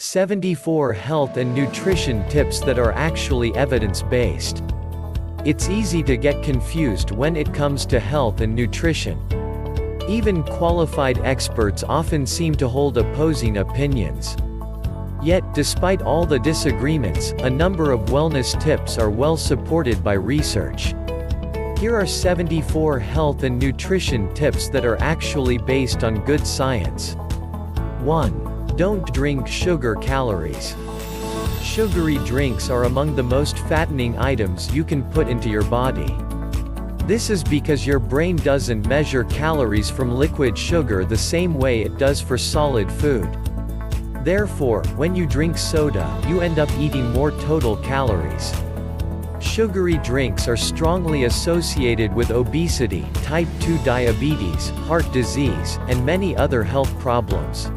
74 health and nutrition tips that are actually evidence-based. It's easy to get confused when it comes to health and nutrition. Even qualified experts often seem to hold opposing opinions. Yet, despite all the disagreements, a number of wellness tips are well supported by research. Here are 74 health and nutrition tips that are actually based on good science. 1. Don't drink sugar calories. Sugary drinks are among the most fattening items you can put into your body. This is because your brain doesn't measure calories from liquid sugar the same way it does for solid food. Therefore, when you drink soda, you end up eating more total calories. Sugary drinks are strongly associated with obesity, type 2 diabetes, heart disease, and many other health problems.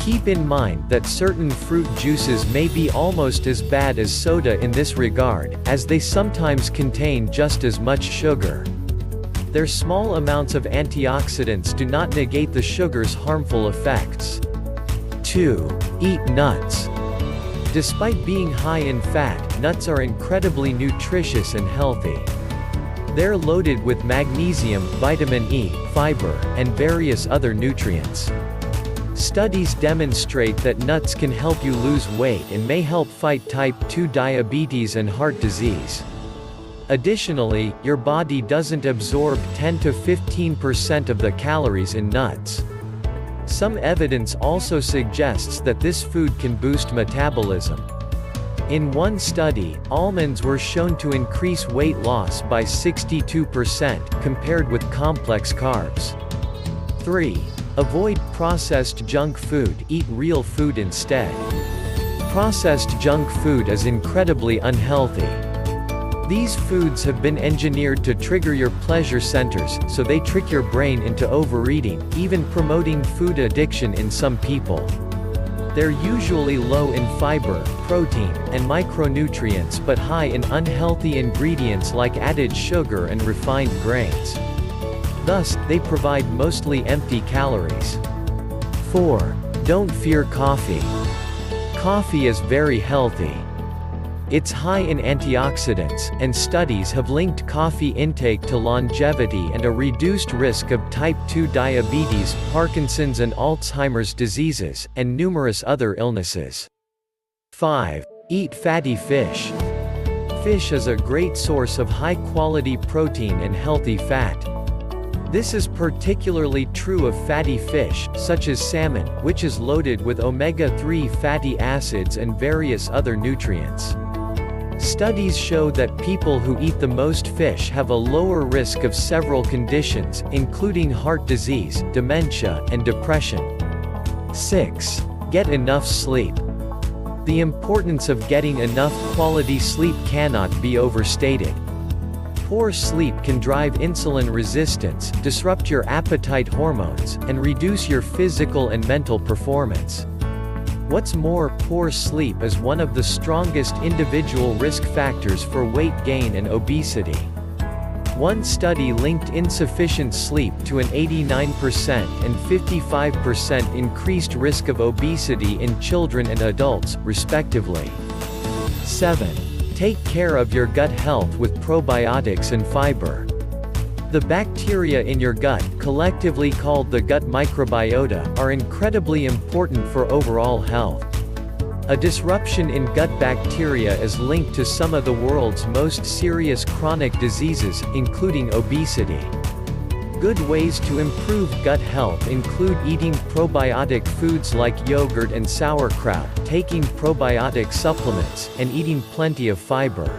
Keep in mind that certain fruit juices may be almost as bad as soda in this regard, as they sometimes contain just as much sugar. Their small amounts of antioxidants do not negate the sugar's harmful effects. 2. Eat nuts. Despite being high in fat, nuts are incredibly nutritious and healthy. They're loaded with magnesium, vitamin E, fiber, and various other nutrients. Studies demonstrate that nuts can help you lose weight and may help fight type 2 diabetes and heart disease. Additionally, your body doesn't absorb 10 to 15% of the calories in nuts. Some evidence also suggests that this food can boost metabolism. In one study, almonds were shown to increase weight loss by 62% compared with complex carbs. 3. Avoid processed junk food, eat real food instead. Processed junk food is incredibly unhealthy. These foods have been engineered to trigger your pleasure centers, so they trick your brain into overeating, even promoting food addiction in some people. They're usually low in fiber, protein, and micronutrients but high in unhealthy ingredients like added sugar and refined grains. Thus, they provide mostly empty calories. 4. Don't fear coffee. Coffee is very healthy. It's high in antioxidants, and studies have linked coffee intake to longevity and a reduced risk of type 2 diabetes, Parkinson's and Alzheimer's diseases, and numerous other illnesses. 5. Eat fatty fish. Fish is a great source of high-quality protein and healthy fat. This is particularly true of fatty fish, such as salmon, which is loaded with omega-3 fatty acids and various other nutrients. Studies show that people who eat the most fish have a lower risk of several conditions, including heart disease, dementia, and depression. 6. Get enough sleep. The importance of getting enough quality sleep cannot be overstated. Poor sleep can drive insulin resistance, disrupt your appetite hormones, and reduce your physical and mental performance. What's more, poor sleep is one of the strongest individual risk factors for weight gain and obesity. One study linked insufficient sleep to an 89% and 55% increased risk of obesity in children and adults, respectively. 7. Take care of your gut health with probiotics and fiber. The bacteria in your gut, collectively called the gut microbiota, are incredibly important for overall health. A disruption in gut bacteria is linked to some of the world's most serious chronic diseases, including obesity. Good ways to improve gut health include eating probiotic foods like yogurt and sauerkraut, taking probiotic supplements, and eating plenty of fiber.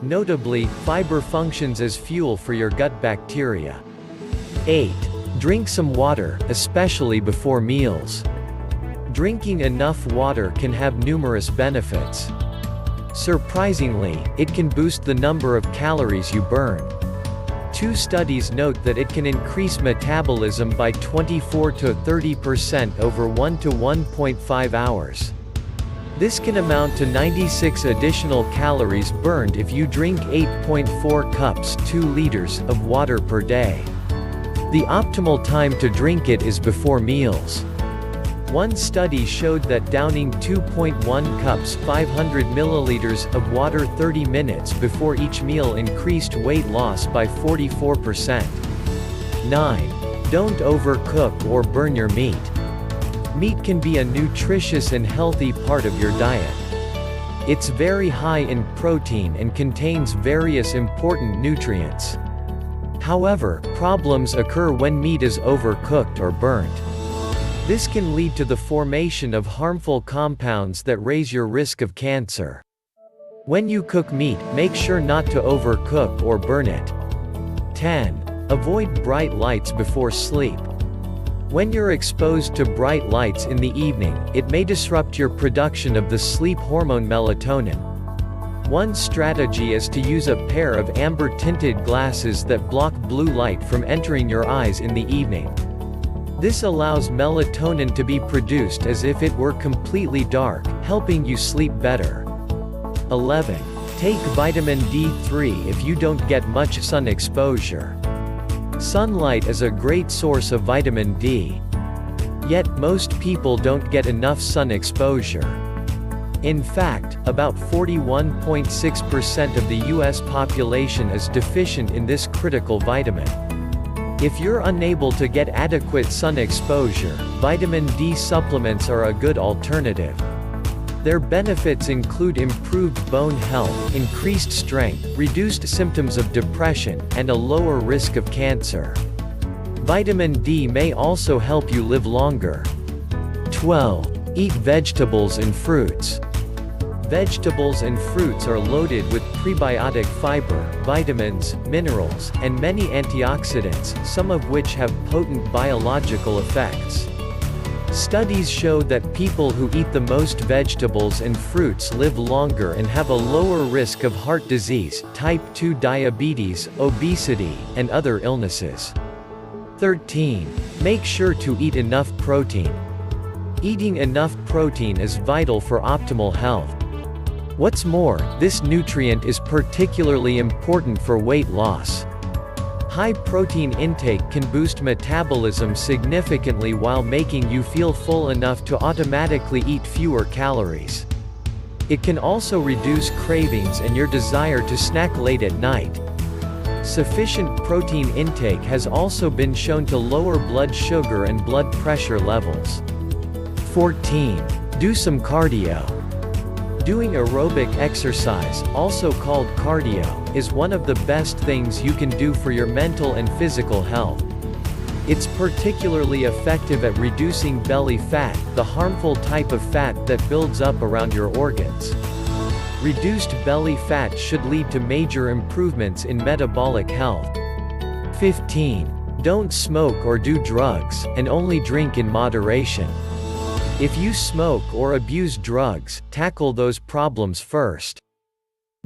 Notably, fiber functions as fuel for your gut bacteria. 8. Drink some water, especially before meals. Drinking enough water can have numerous benefits. Surprisingly, it can boost the number of calories you burn. Two studies note that it can increase metabolism by 24 to 30% over 1 to 1.5 hours. This can amount to 96 additional calories burned if you drink 8.4 cups 2 liters of water per day. The optimal time to drink it is before meals. One study showed that downing 2.1 cups 500 milliliters of water 30 minutes before each meal increased weight loss by 44%. 9. Don't overcook or burn your meat. Meat can be a nutritious and healthy part of your diet. It's very high in protein and contains various important nutrients. However, problems occur when meat is overcooked or burnt. This can lead to the formation of harmful compounds that raise your risk of cancer. When you cook meat, make sure not to overcook or burn it. 10. Avoid bright lights before sleep. When you're exposed to bright lights in the evening, it may disrupt your production of the sleep hormone melatonin. One strategy is to use a pair of amber-tinted glasses that block blue light from entering your eyes in the evening. This allows melatonin to be produced as if it were completely dark, helping you sleep better. 11. Take vitamin D3 if you don't get much sun exposure. Sunlight is a great source of vitamin D. Yet, most people don't get enough sun exposure. In fact, about 41.6% of the US population is deficient in this critical vitamin. If you're unable to get adequate sun exposure, vitamin D supplements are a good alternative. Their benefits include improved bone health, increased strength, reduced symptoms of depression, and a lower risk of cancer. Vitamin D may also help you live longer. 12. Eat vegetables and fruits. Vegetables and fruits are loaded with prebiotic fiber, vitamins, minerals, and many antioxidants, some of which have potent biological effects. Studies show that people who eat the most vegetables and fruits live longer and have a lower risk of heart disease, type 2 diabetes, obesity, and other illnesses. 13. Make sure to eat enough protein. Eating enough protein is vital for optimal health. What's more, this nutrient is particularly important for weight loss. High protein intake can boost metabolism significantly while making you feel full enough to automatically eat fewer calories. It can also reduce cravings and your desire to snack late at night. Sufficient protein intake has also been shown to lower blood sugar and blood pressure levels. 14. Do some cardio. Doing aerobic exercise, also called cardio, is one of the best things you can do for your mental and physical health. It's particularly effective at reducing belly fat, the harmful type of fat that builds up around your organs. Reduced belly fat should lead to major improvements in metabolic health. 15. Don't smoke or do drugs, and only drink in moderation. If you smoke or abuse drugs, tackle those problems first.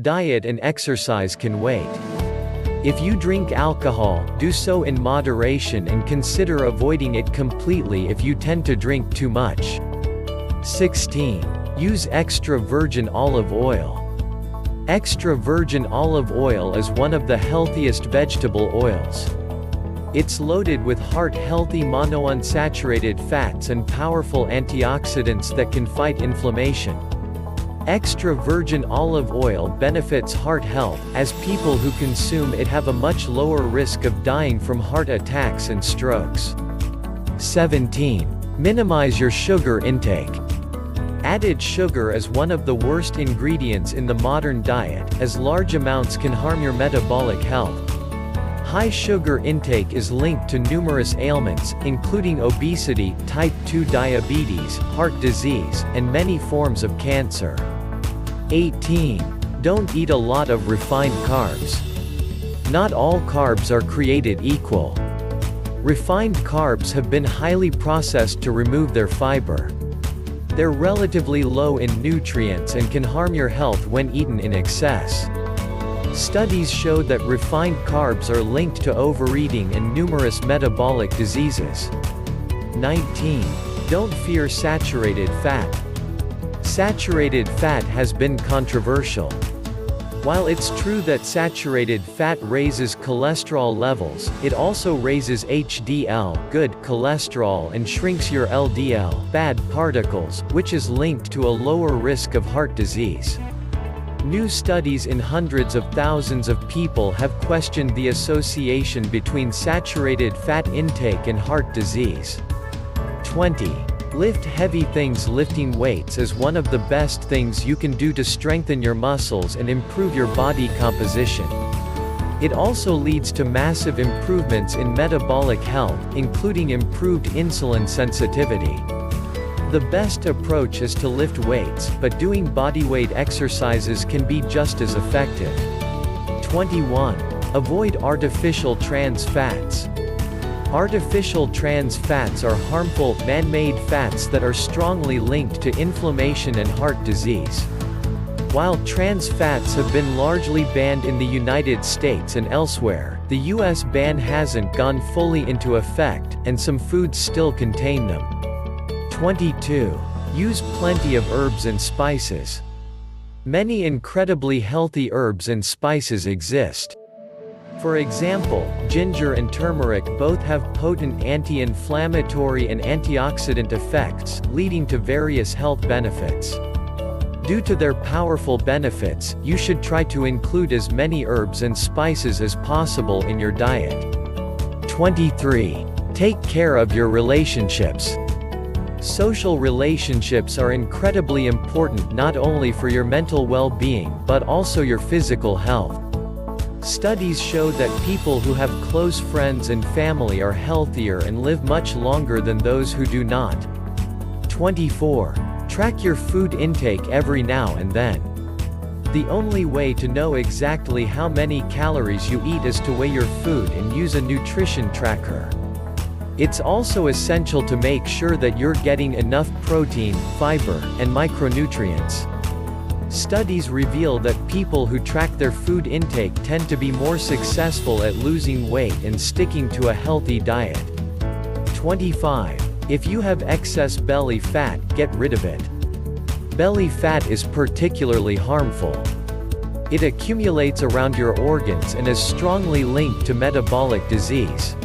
Diet and exercise can wait. If you drink alcohol, do so in moderation and consider avoiding it completely if you tend to drink too much. 16. Use extra virgin olive oil. Extra virgin olive oil is one of the healthiest vegetable oils. It's loaded with heart-healthy monounsaturated fats and powerful antioxidants that can fight inflammation. Extra virgin olive oil benefits heart health, as people who consume it have a much lower risk of dying from heart attacks and strokes. 17. Minimize your sugar intake. Added sugar is one of the worst ingredients in the modern diet, as large amounts can harm your metabolic health. High sugar intake is linked to numerous ailments, including obesity, type 2 diabetes, heart disease, and many forms of cancer. 18. Don't eat a lot of refined carbs. Not all carbs are created equal. Refined carbs have been highly processed to remove their fiber. They're relatively low in nutrients and can harm your health when eaten in excess. Studies show that refined carbs are linked to overeating and numerous metabolic diseases. 19. Don't fear saturated fat. Saturated fat has been controversial. While it's true that saturated fat raises cholesterol levels, it also raises HDL, good cholesterol, and shrinks your LDL, bad particles, which is linked to a lower risk of heart disease. New studies in hundreds of thousands of people have questioned the association between saturated fat intake and heart disease. 20. Lift heavy things. Lifting weights is one of the best things you can do to strengthen your muscles and improve your body composition. It also leads to massive improvements in metabolic health, including improved insulin sensitivity. The best approach is to lift weights, but doing bodyweight exercises can be just as effective. 21. Avoid artificial trans fats. Artificial trans fats are harmful, man-made fats that are strongly linked to inflammation and heart disease. While trans fats have been largely banned in the United States and elsewhere, the US ban hasn't gone fully into effect, and some foods still contain them. 22. Use plenty of herbs and spices. Many incredibly healthy herbs and spices exist. For example, ginger and turmeric both have potent anti-inflammatory and antioxidant effects, leading to various health benefits. Due to their powerful benefits, you should try to include as many herbs and spices as possible in your diet. 23. Take care of your relationships. Social relationships are incredibly important not only for your mental well-being but also your physical health. Studies show that people who have close friends and family are healthier and live much longer than those who do not. 24. Track your food intake every now and then. The only way to know exactly how many calories you eat is to weigh your food and use a nutrition tracker. It's also essential to make sure that you're getting enough protein, fiber, and micronutrients. Studies reveal that people who track their food intake tend to be more successful at losing weight and sticking to a healthy diet. 25. If you have excess belly fat, get rid of it. Belly fat is particularly harmful. It accumulates around your organs and is strongly linked to metabolic disease.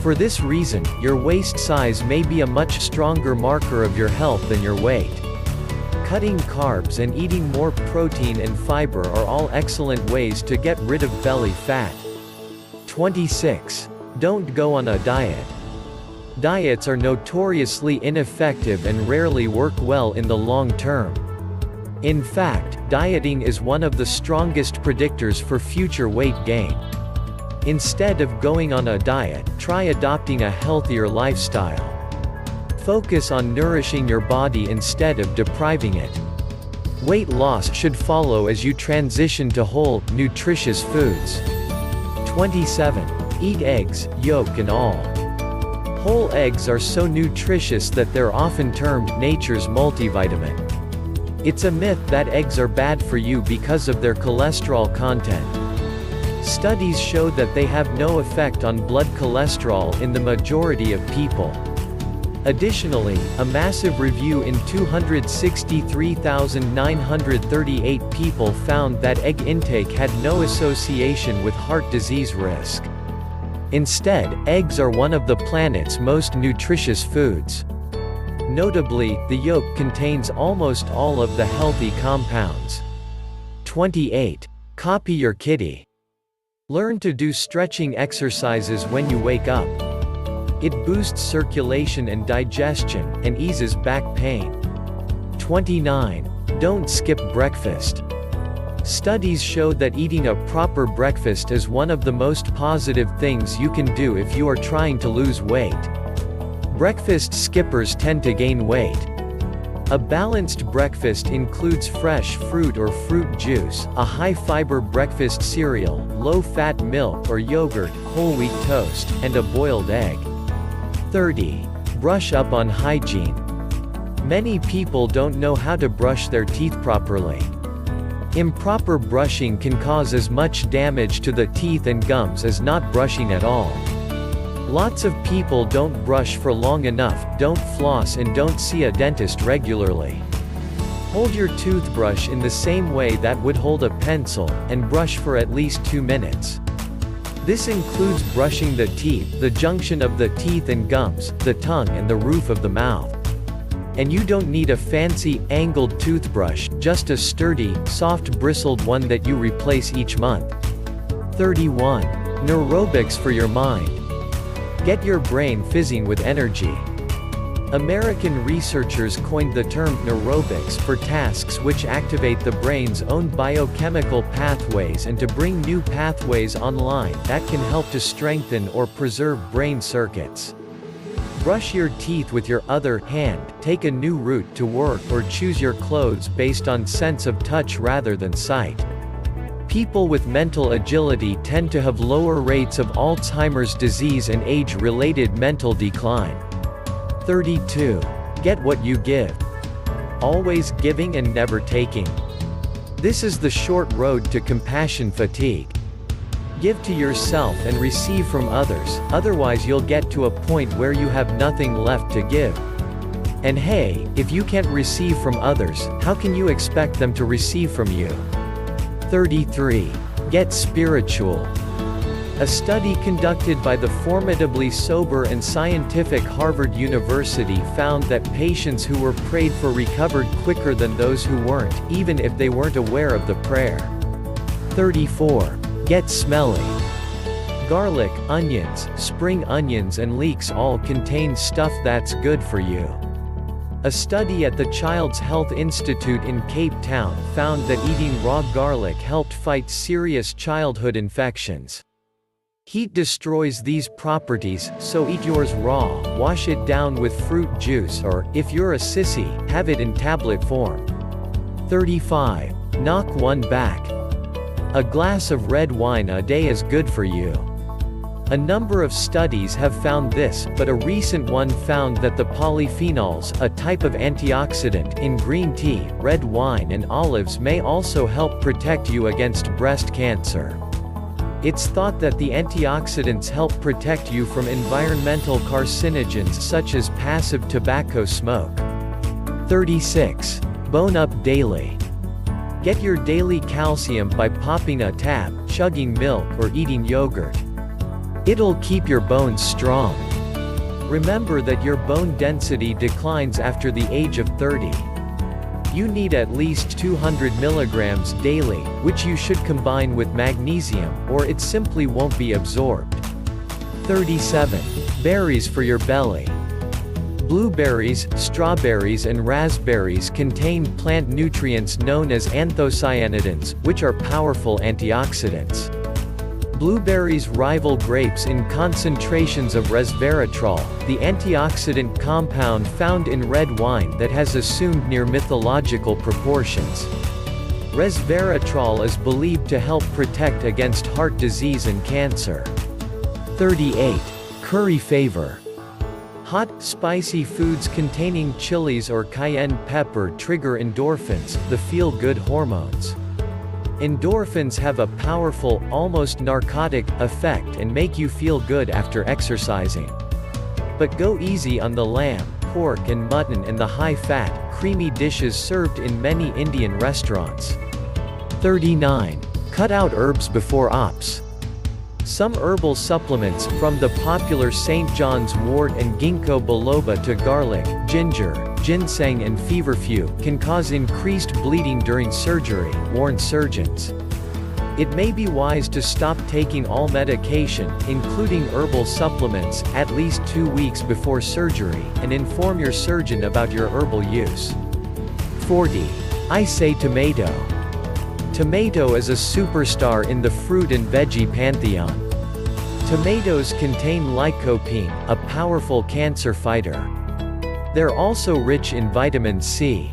For this reason, your waist size may be a much stronger marker of your health than your weight. Cutting carbs and eating more protein and fiber are all excellent ways to get rid of belly fat. 26. Don't go on a diet. Diets are notoriously ineffective and rarely work well in the long term. In fact, dieting is one of the strongest predictors for future weight gain. Instead of going on a diet, try adopting a healthier lifestyle. Focus on nourishing your body instead of depriving it. Weight loss should follow as you transition to whole, nutritious foods. 27. Eat eggs, yolk and all. Whole eggs are so nutritious that they're often termed nature's multivitamin. It's a myth that eggs are bad for you because of their cholesterol content. Studies show that they have no effect on blood cholesterol in the majority of people. Additionally, a massive review in 263,938 people found that egg intake had no association with heart disease risk. Instead, eggs are one of the planet's most nutritious foods. Notably, the yolk contains almost all of the healthy compounds. 28. Copy your kitty. Learn to do stretching exercises when you wake up. It boosts circulation and digestion, and eases back pain. 29. Don't skip breakfast. Studies show that eating a proper breakfast is one of the most positive things you can do if you are trying to lose weight. Breakfast skippers tend to gain weight. A balanced breakfast includes fresh fruit or fruit juice, a high-fiber breakfast cereal, low-fat milk or yogurt, whole wheat toast, and a boiled egg. 30. Brush up on hygiene. Many people don't know how to brush their teeth properly. Improper brushing can cause as much damage to the teeth and gums as not brushing at all. Lots of people don't brush for long enough, don't floss and don't see a dentist regularly. Hold your toothbrush in the same way that would hold a pencil, and brush for at least 2 minutes. This includes brushing the teeth, the junction of the teeth and gums, the tongue and the roof of the mouth. And you don't need a fancy, angled toothbrush, just a sturdy, soft bristled one that you replace each month. 31. Neurobics for your mind. Get your brain fizzing with energy. American researchers coined the term neurobics for tasks which activate the brain's own biochemical pathways and to bring new pathways online that can help to strengthen or preserve brain circuits. Brush your teeth with your other hand, take a new route to work, or choose your clothes based on sense of touch rather than sight. People with mental agility tend to have lower rates of Alzheimer's disease and age-related mental decline. 32. Get what you give. Always giving and never taking. This is the short road to compassion fatigue. Give to yourself and receive from others, otherwise you'll get to a point where you have nothing left to give. And hey, if you can't receive from others, how can you expect them to receive from you? 33. Get spiritual. A study conducted by the formidably sober and scientific Harvard University found that patients who were prayed for recovered quicker than those who weren't, even if they weren't aware of the prayer. 34. Get smelly. Garlic, onions, spring onions and leeks all contain stuff that's good for you. A study at the Child's Health Institute in Cape Town found that eating raw garlic helped fight serious childhood infections. Heat destroys these properties, so eat yours raw, wash it down with fruit juice, or, if you're a sissy, have it in tablet form. 35. Knock one back. A glass of red wine a day is good for you. A number of studies have found this, but a recent one found that the polyphenols, a type of antioxidant, in green tea, red wine and olives may also help protect you against breast cancer. It's thought that the antioxidants help protect you from environmental carcinogens such as passive tobacco smoke. 36. Bone up daily. Get your daily calcium by popping a tab, chugging milk or eating yogurt. It'll keep your bones strong. Remember that your bone density declines after the age of 30. You need at least 200 milligrams daily, which you should combine with magnesium, or it simply won't be absorbed. 37. Berries for your belly. Blueberries, strawberries and raspberries contain plant nutrients known as anthocyanidins, which are powerful antioxidants. Blueberries rival grapes in concentrations of resveratrol, the antioxidant compound found in red wine that has assumed near mythological proportions. Resveratrol is believed to help protect against heart disease and cancer. 38. Curry favor. Hot, spicy foods containing chilies or cayenne pepper trigger endorphins, the feel-good hormones. Endorphins have a powerful, almost narcotic, effect and make you feel good after exercising. But go easy on the lamb, pork and mutton and the high-fat, creamy dishes served in many Indian restaurants. 39. Cut out herbs before ops. Some herbal supplements, from the popular St. John's wort and ginkgo biloba to garlic, ginger, ginseng and feverfew, can cause increased bleeding during surgery, warn surgeons. It may be wise to stop taking all medication, including herbal supplements, at least 2 weeks before surgery, and inform your surgeon about your herbal use. 40. I say tomato. Tomato is a superstar in the fruit and veggie pantheon. Tomatoes contain lycopene, a powerful cancer fighter. They're also rich in vitamin C.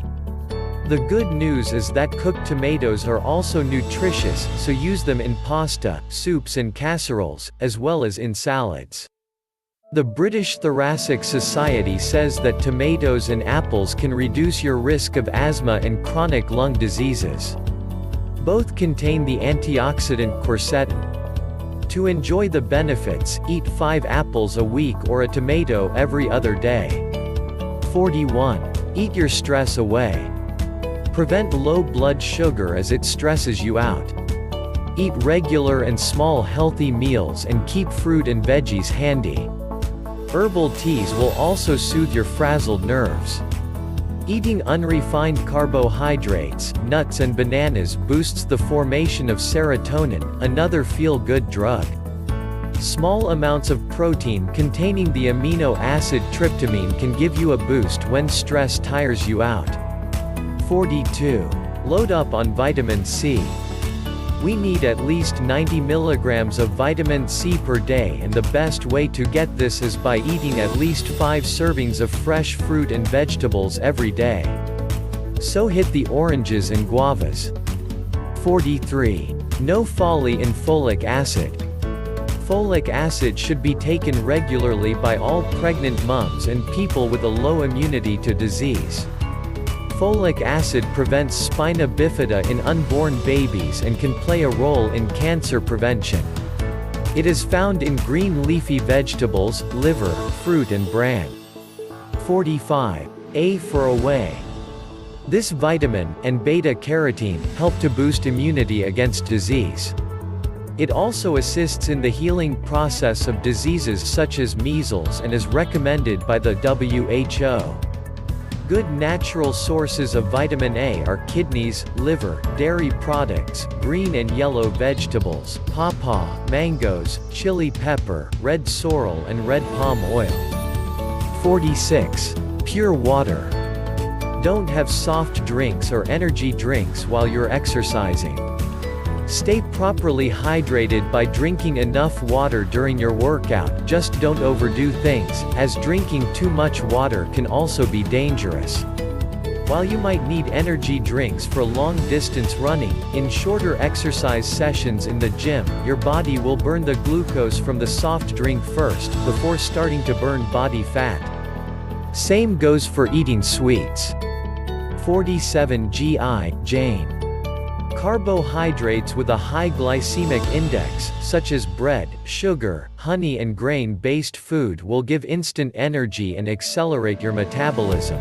The good news is that cooked tomatoes are also nutritious, so use them in pasta, soups and casseroles, as well as in salads. The British Thoracic Society says that tomatoes and apples can reduce your risk of asthma and chronic lung diseases. Both contain the antioxidant quercetin. To enjoy the benefits, eat 5 apples a week or a tomato every other day. 41. Eat your stress away. Prevent low blood sugar as it stresses you out. Eat regular and small healthy meals and keep fruit and veggies handy. Herbal teas will also soothe your frazzled nerves. Eating unrefined carbohydrates, nuts and bananas boosts the formation of serotonin, another feel-good drug. Small amounts of protein containing the amino acid tryptamine can give you a boost when stress tires you out. 42. Load up on vitamin C. We need at least 90 milligrams of vitamin C per day, and the best way to get this is by eating at least 5 servings of fresh fruit and vegetables every day. So hit the oranges and guavas. 43. No folly in folic acid. Folic acid should be taken regularly by all pregnant moms and people with a low immunity to disease. Folic acid prevents spina bifida in unborn babies and can play a role in cancer prevention. It is found in green leafy vegetables, liver, fruit and bran. 45. A for away. This vitamin, and beta-carotene, help to boost immunity against disease. It also assists in the healing process of diseases such as measles and is recommended by the WHO. Good natural sources of vitamin A are kidneys, liver, dairy products, green and yellow vegetables, pawpaw, mangoes, chili pepper, red sorrel and red palm oil. 46. Pure water. Don't have soft drinks or energy drinks while you're exercising. Stay properly hydrated by drinking enough water during your workout. Just don't overdo things, as drinking too much water can also be dangerous. While you might need energy drinks for long-distance running, in shorter exercise sessions in the gym, your body will burn the glucose from the soft drink first, before starting to burn body fat. Same goes for eating sweets. 47. Jane. Carbohydrates with a high glycemic index, such as bread, sugar, honey and grain-based food will give instant energy and accelerate your metabolism.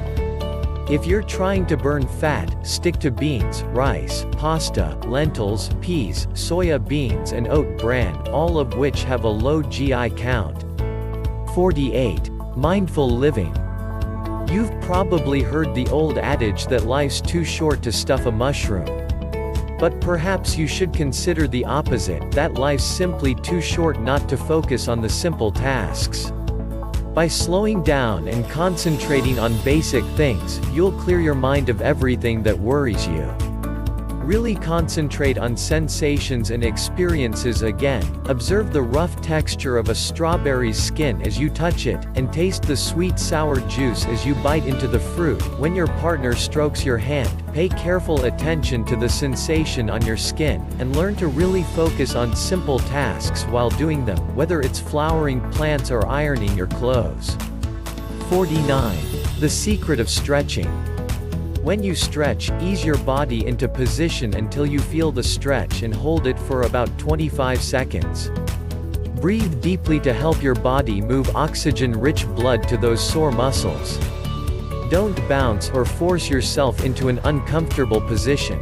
If you're trying to burn fat, stick to beans, rice, pasta, lentils, peas, soya beans and oat bran, all of which have a low GI count. 48. Mindful living. You've probably heard the old adage that life's too short to stuff a mushroom. But perhaps you should consider the opposite, that life's simply too short not to focus on the simple tasks. By slowing down and concentrating on basic things, you'll clear your mind of everything that worries you. Really concentrate on sensations and experiences again. Observe the rough texture of a strawberry's skin as you touch it, and taste the sweet sour juice as you bite into the fruit. When your partner strokes your hand, pay careful attention to the sensation on your skin, and learn to really focus on simple tasks while doing them, whether it's flowering plants or ironing your clothes. 49. The secret of stretching. When you stretch, ease your body into position until you feel the stretch and hold it for about 25 seconds. Breathe deeply to help your body move oxygen-rich blood to those sore muscles. Don't bounce or force yourself into an uncomfortable position.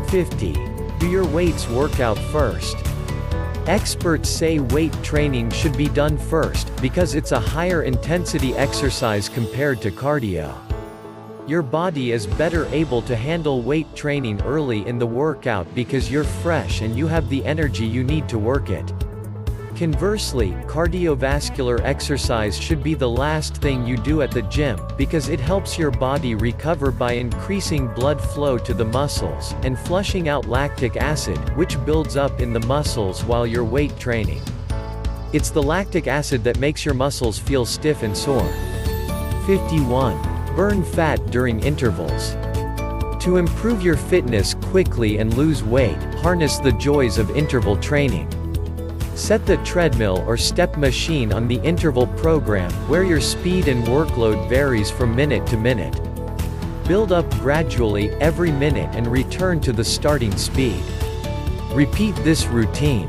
50. Do your weights workout first. Experts say weight training should be done first, because it's a higher intensity exercise compared to cardio. Your body is better able to handle weight training early in the workout because you're fresh and you have the energy you need to work it. Conversely, cardiovascular exercise should be the last thing you do at the gym, because it helps your body recover by increasing blood flow to the muscles, and flushing out lactic acid, which builds up in the muscles while you're weight training. It's the lactic acid that makes your muscles feel stiff and sore. 51. Burn fat during intervals. To improve your fitness quickly and lose weight, harness the joys of interval training. Set the treadmill or step machine on the interval program, where your speed and workload varies from minute to minute. Build up gradually, every minute, and return to the starting speed. Repeat this routine.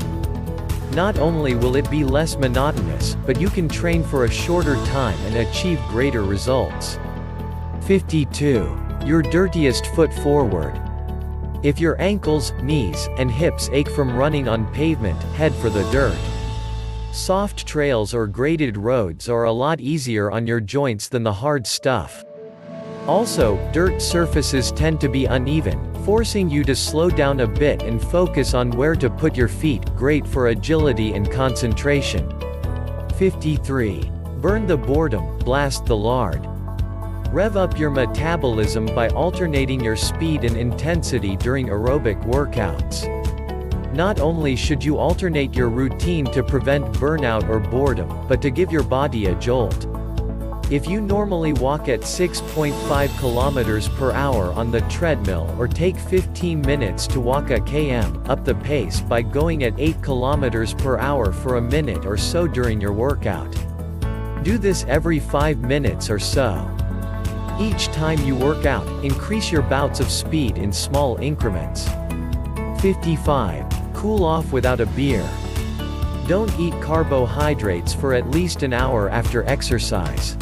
Not only will it be less monotonous, but you can train for a shorter time and achieve greater results. 52. Your dirtiest foot forward. If your ankles, knees, and hips ache from running on pavement, head for the dirt. Soft trails or graded roads are a lot easier on your joints than the hard stuff. Also, dirt surfaces tend to be uneven, forcing you to slow down a bit and focus on where to put your feet, great for agility and concentration. 53. Burn the boredom, blast the lard. Rev up your metabolism by alternating your speed and intensity during aerobic workouts. Not only should you alternate your routine to prevent burnout or boredom, but to give your body a jolt. If you normally walk at 6.5 kilometers per hour on the treadmill or take 15 minutes to walk a km, up the pace by going at 8 kilometers per hour for a minute or so during your workout. Do this every 5 minutes or so. Each time you work out, increase your bouts of speed in small increments. 55. Cool off without a beer. Don't eat carbohydrates for at least an hour after exercise.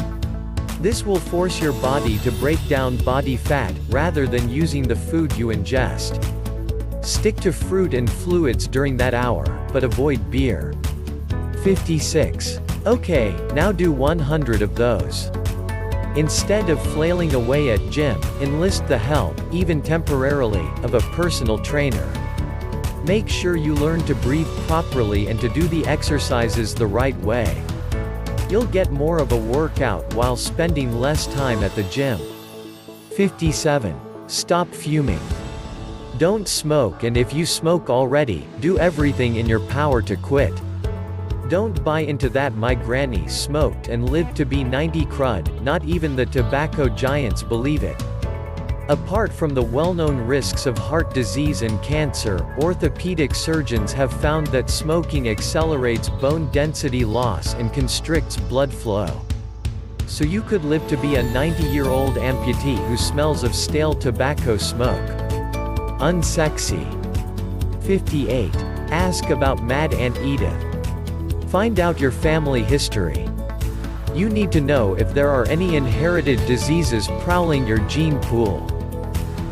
This will force your body to break down body fat, rather than using the food you ingest. Stick to fruit and fluids during that hour, but avoid beer. 56. Okay, now do 100 of those. Instead of flailing away at gym, enlist the help, even temporarily, of a personal trainer. Make sure you learn to breathe properly and to do the exercises the right way. You'll get more of a workout while spending less time at the gym. 57. Stop fuming. Don't smoke, and if you smoke already, do everything in your power to quit. Don't buy into that "my granny smoked and lived to be 90 crud," not even the tobacco giants believe it. Apart from the well-known risks of heart disease and cancer, orthopedic surgeons have found that smoking accelerates bone density loss and constricts blood flow. So you could live to be a 90-year-old amputee who smells of stale tobacco smoke. Unsexy. 58. Ask about Mad Aunt Edith. Find out your family history. You need to know if there are any inherited diseases prowling your gene pool.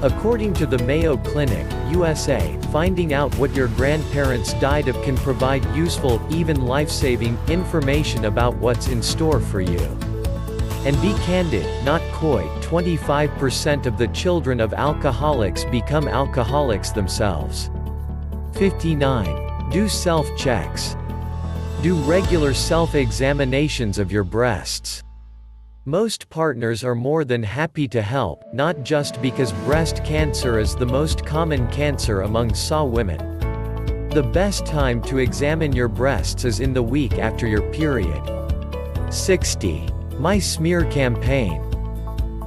According to the Mayo Clinic, USA, finding out what your grandparents died of can provide useful, even life-saving, information about what's in store for you. And be candid, not coy, 25% of the children of alcoholics become alcoholics themselves. 59. Do self-checks. Do regular self-examinations of your breasts. Most partners are more than happy to help, not just because breast cancer is the most common cancer among SA women. The best time to examine your breasts is in the week after your period. 60. My smear campaign.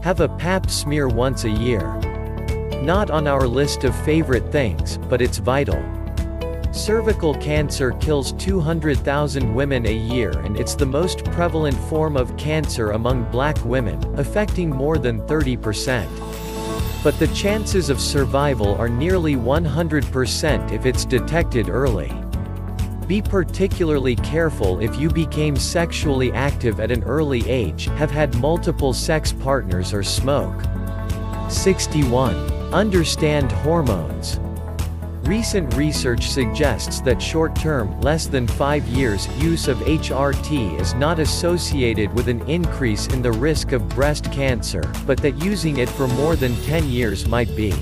Have a pap smear once a year. Not on our list of favorite things, but it's vital. Cervical cancer kills 200,000 women a year, and it's the most prevalent form of cancer among black women, affecting more than 30%. But the chances of survival are nearly 100% if it's detected early. Be particularly careful if you became sexually active at an early age, have had multiple sex partners, or smoke. 61. Understand hormones. Recent research suggests that short-term, less than 5 years, use of HRT is not associated with an increase in the risk of breast cancer, but that using it for more than 10 years might be.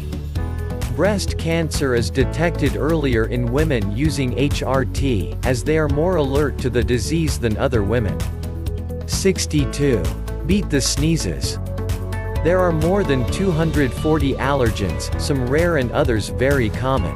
Breast cancer is detected earlier in women using HRT, as they are more alert to the disease than other women. 62. Beat the sneezes. There are more than 240 allergens, some rare and others very common.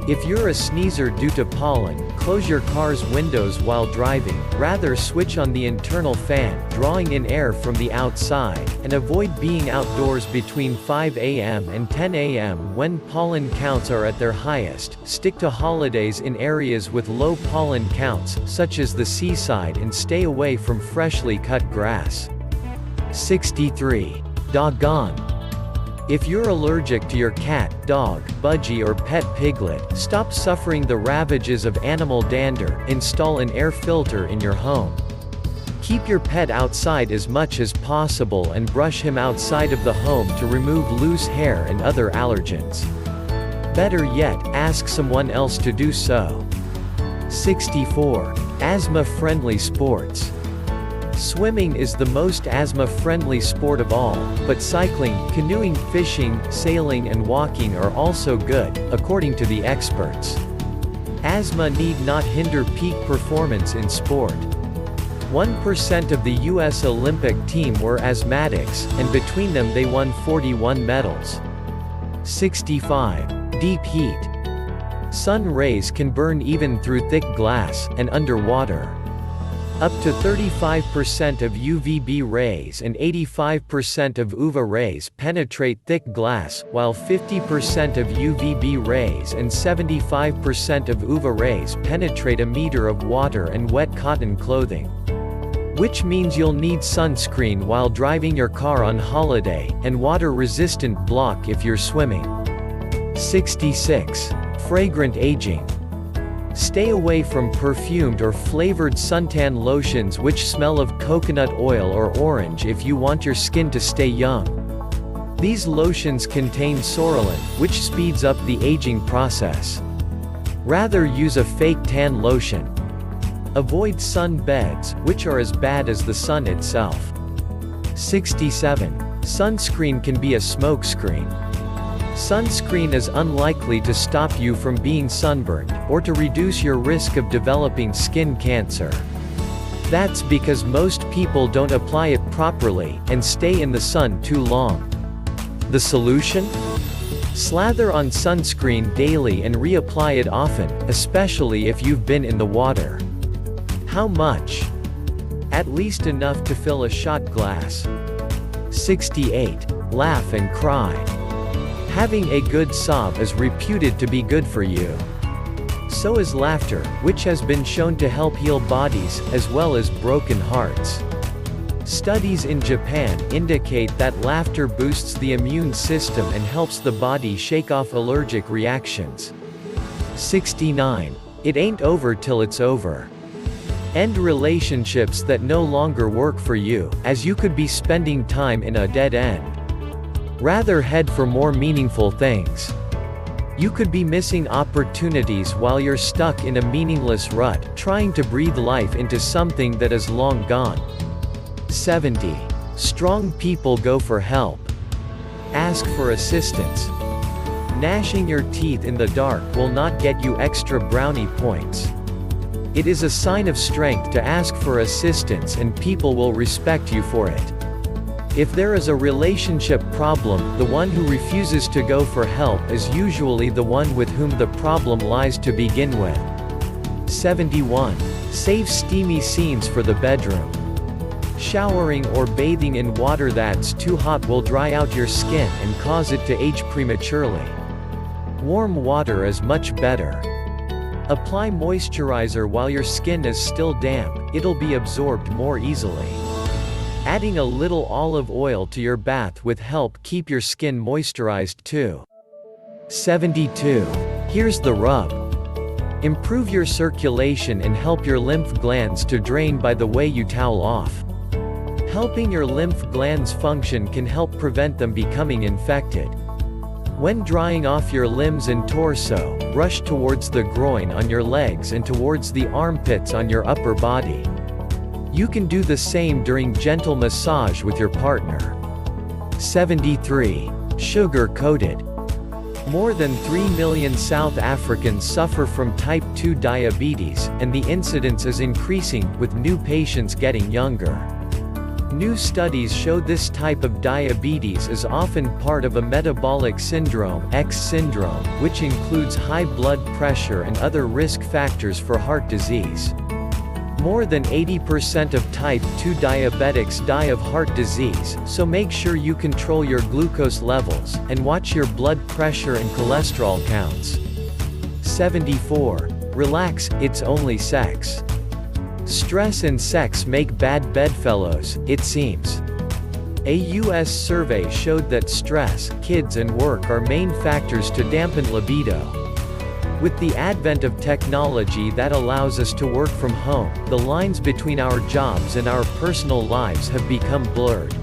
If you're a sneezer due to pollen, close your car's windows while driving, rather switch on the internal fan, drawing in air from the outside, and avoid being outdoors between 5 a.m. and 10 a.m. when pollen counts are at their highest. Stick to holidays in areas with low pollen counts, such as the seaside, and stay away from freshly cut grass. 63. Doggone. If you're allergic to your cat, dog, budgie or pet piglet, stop suffering the ravages of animal dander, install an air filter in your home. Keep your pet outside as much as possible and brush him outside of the home to remove loose hair and other allergens. Better yet, ask someone else to do so. 64. Asthma-friendly sports. Swimming is the most asthma-friendly sport of all, but cycling, canoeing, fishing, sailing and walking are also good, according to the experts. Asthma need not hinder peak performance in sport. 1% of the U.S. Olympic team were asthmatics, and between them they won 41 medals. 65. Deep heat. Sun rays can burn even through thick glass, and underwater. Up to 35% of UVB rays and 85% of UVA rays penetrate thick glass, while 50% of UVB rays and 75% of UVA rays penetrate a meter of water and wet cotton clothing. Which means you'll need sunscreen while driving your car on holiday, and water-resistant block if you're swimming. 66. Fragrant aging. Stay away from perfumed or flavored suntan lotions which smell of coconut oil or orange if you want your skin to stay young. These lotions contain psoralen, which speeds up the aging process. Rather use a fake tan lotion. Avoid sun beds, which are as bad as the sun itself. 67. Sunscreen can be a smokescreen. Sunscreen is unlikely to stop you from being sunburned, or to reduce your risk of developing skin cancer. That's because most people don't apply it properly, and stay in the sun too long. The solution? Slather on sunscreen daily and reapply it often, especially if you've been in the water. How much? At least enough to fill a shot glass. 68. Laugh and cry. Having a good sob is reputed to be good for you. So is laughter, which has been shown to help heal bodies, as well as broken hearts. Studies in Japan indicate that laughter boosts the immune system and helps the body shake off allergic reactions. 69. It ain't over till it's over. End relationships that no longer work for you, as you could be spending time in a dead end. Rather head for more meaningful things. You could be missing opportunities while you're stuck in a meaningless rut, trying to breathe life into something that is long gone. 70. Strong people go for help. Ask for assistance. Gnashing your teeth in the dark will not get you extra brownie points. It is a sign of strength to ask for assistance, and people will respect you for it. If there is a relationship problem, the one who refuses to go for help is usually the one with whom the problem lies to begin with. 71. Save steamy scenes for the bedroom. Showering or bathing in water that's too hot will dry out your skin and cause it to age prematurely. Warm water is much better. Apply moisturizer while your skin is still damp, it'll be absorbed more easily. Adding a little olive oil to your bath will help keep your skin moisturized too. 72. Here's the rub. Improve your circulation and help your lymph glands to drain by the way you towel off. Helping your lymph glands function can help prevent them becoming infected. When drying off your limbs and torso, brush towards the groin on your legs and towards the armpits on your upper body. You can do the same during gentle massage with your partner. 73. Sugar-coated. More than 3 million South Africans suffer from type 2 diabetes, and the incidence is increasing, with new patients getting younger. New studies show this type of diabetes is often part of a metabolic syndrome, X syndrome, which includes high blood pressure and other risk factors for heart disease. More than 80% of type 2 diabetics die of heart disease, so make sure you control your glucose levels, and watch your blood pressure and cholesterol counts. 74. Relax, it's only sex. Stress and sex make bad bedfellows, it seems. A U.S. survey showed that stress, kids and work are main factors to dampen libido. With the advent of technology that allows us to work from home, the lines between our jobs and our personal lives have become blurred.